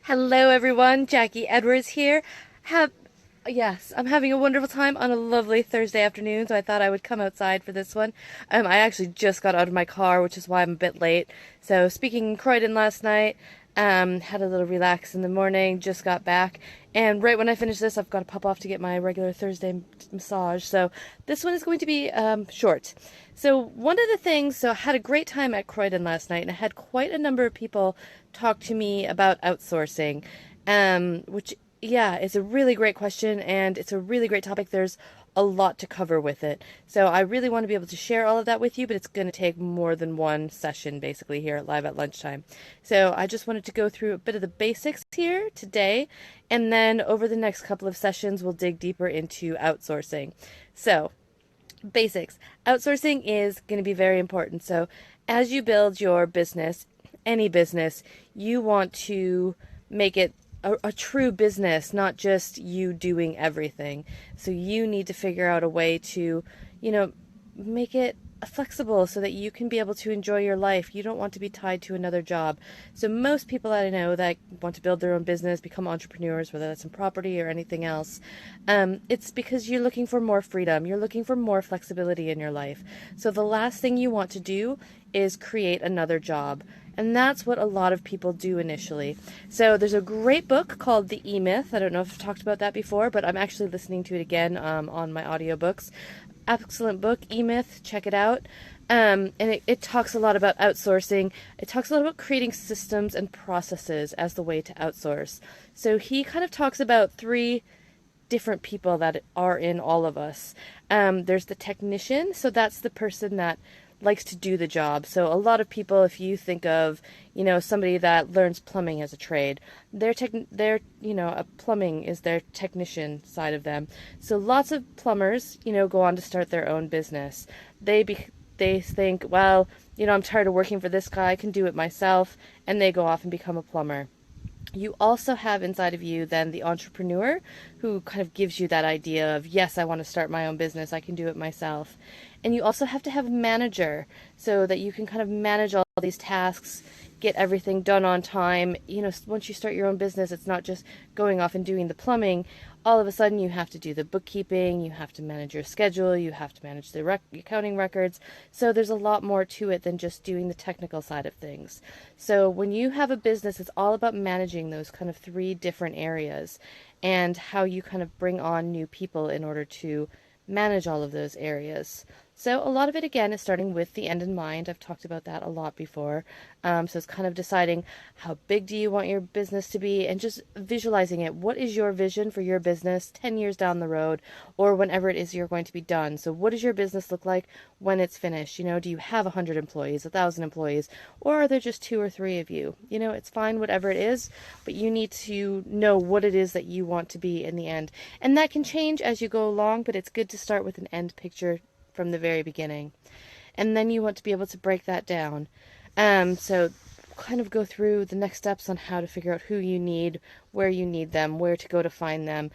Hello everyone, Jacquie Edwards here. Have Yes, I'm having a wonderful time on a lovely Thursday afternoon, so I thought I would come outside for this one. I actually just got out of my car, which is why I'm a bit late. So speaking in Croydon last night, had a little relax in the morning, just got back, and right when I finish this, I've got to pop off to get my regular Thursday massage. So this one is going to be short. So one of the things, so I had a great time at Croydon last night, and I had quite a number of people talk to me about outsourcing, which yeah, it's a really great question and it's a really great topic. There's a lot to cover with it. So I really want to be able to share all of that with you, but it's going to take more than one session basically here at Live at Lunchtime. So I just wanted to go through a bit of the basics here today, and then over the next couple of sessions, we'll dig deeper into outsourcing. So, basics. Outsourcing is going to be very important. So, as you build your business, any business, you want to make it a true business, not just you doing everything. So you need to figure out a way to, make it flexible so that you can be able to enjoy your life. You don't want to be tied to another job. So most people that I know that want to build their own business, become entrepreneurs, whether that's in property or anything else, it's because you're looking for more freedom. You're looking for more flexibility in your life. So the last thing you want to do is create another job. And that's what a lot of people do initially. So there's a great book called The E-Myth. I don't know if I've talked about that before, but I'm actually listening to it again on my audiobooks. Excellent book, E-Myth. Check it out. And it talks a lot about outsourcing. It talks a lot about creating systems and processes as the way to outsource. So he kind of talks about three different people that are in all of us. There's the technician. So that's the person that likes to do the job. So a lot of people, if you think of, somebody that learns plumbing as a trade, a plumbing is their technician side of them. So lots of plumbers, go on to start their own business. They think, well, I'm tired of working for this guy, I can do it myself, and they go off and become a plumber. You also have inside of you then the entrepreneur who kind of gives you that idea of, yes, I want to start my own business, I can do it myself. And you also have to have a manager so that you can kind of manage all these tasks, get everything done on time. Once you start your own business, it's not just going off and doing the plumbing. All of a sudden you have to do the bookkeeping, you have to manage your schedule, you have to manage the accounting records. So there's a lot more to it than just doing the technical side of things. So when you have a business, it's all about managing those kind of three different areas and how you kind of bring on new people in order to manage all of those areas. So a lot of it, again, is starting with the end in mind. I've talked about that a lot before. So it's kind of deciding how big do you want your business to be and just visualizing it. What is your vision for your business 10 years down the road or whenever it is you're going to be done? So what does your business look like when it's finished? Do you have 100 employees, 1,000 employees, or are there just 2 or 3 of you? It's fine, whatever it is, but you need to know what it is that you want to be in the end. And that can change as you go along, but it's good to start with an end picture from the very beginning. And then you want to be able to break that down. So kind of go through the next steps on how to figure out who you need, where you need them, where to go to find them.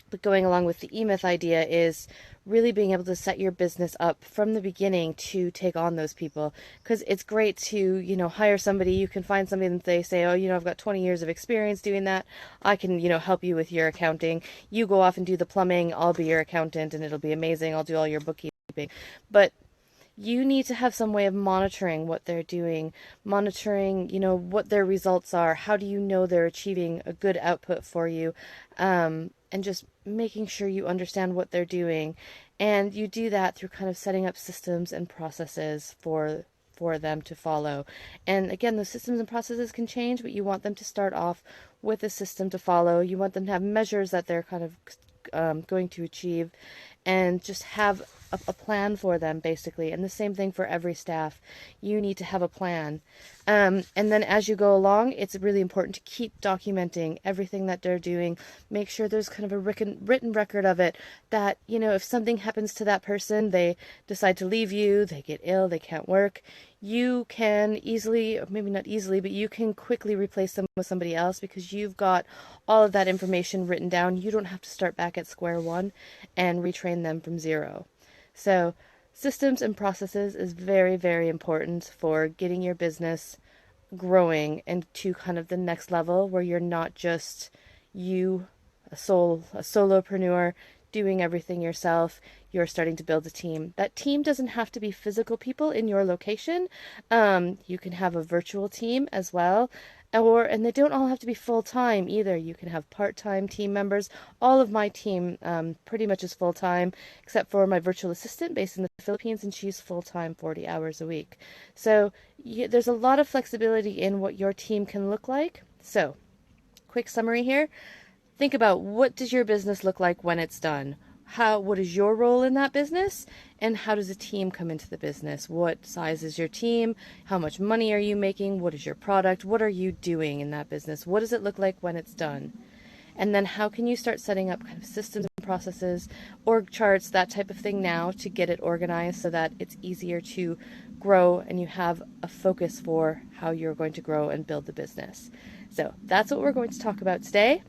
But going along with the E-Myth idea is really being able to set your business up from the beginning to take on those people. Because it's great to, hire somebody. You can find somebody and they say, oh, I've got 20 years of experience doing that. I can, help you with your accounting. You go off and do the plumbing. I'll be your accountant and it'll be amazing. I'll do all your bookkeeping. But you need to have some way of monitoring what they're doing, monitoring, what their results are. How do you know they're achieving a good output for you? And just making sure you understand what they're doing. And you do that through kind of setting up systems and processes for them to follow. And again, those systems and processes can change, but you want them to start off with a system to follow. You want them to have measures that they're kind of going to achieve, and just have a plan for them, basically. And the same thing for every staff. You need to have a plan. And then as you go along, it's really important to keep documenting everything that they're doing. Make sure there's kind of a written record of it, that, if something happens to that person, they decide to leave you, they get ill, they can't work, you can easily, or maybe not easily, but you can quickly replace them with somebody else because you've got all of that information written down. You don't have to start back at square one and retrain them from zero. So systems and processes is very, very important for getting your business growing into kind of the next level where you're not just you, a solopreneur doing everything yourself. You're starting to build a team. That team doesn't have to be physical people in your location. You can have a virtual team as well. And they don't all have to be full time either. You can have part time team members. All of my team pretty much is full time, except for my virtual assistant based in the Philippines, and she's full time 40 hours a week. So there's a lot of flexibility in what your team can look like. So, quick summary here. Think about, what does your business look like when it's done? What is your role in that business, and how does a team come into the business? What size is your team? How much money are you making? What is your product? What are you doing in that business? What does it look like when it's done? And then how can you start setting up kind of systems and processes, org charts, that type of thing now, to get it organized so that it's easier to grow and you have a focus for how you're going to grow and build the business. So that's what we're going to talk about today.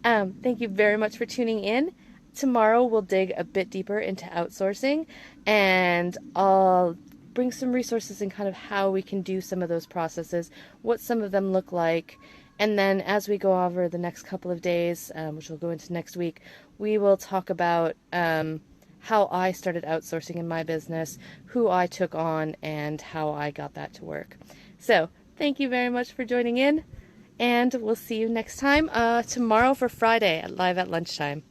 Thank you very much for tuning in. Tomorrow we'll dig a bit deeper into outsourcing, and I'll bring some resources and kind of how we can do some of those processes, what some of them look like. And then as we go over the next couple of days, which we'll go into next week, we will talk about how I started outsourcing in my business, who I took on, and how I got that to work. So thank you very much for joining in, and we'll see you next time tomorrow for Friday live at lunchtime.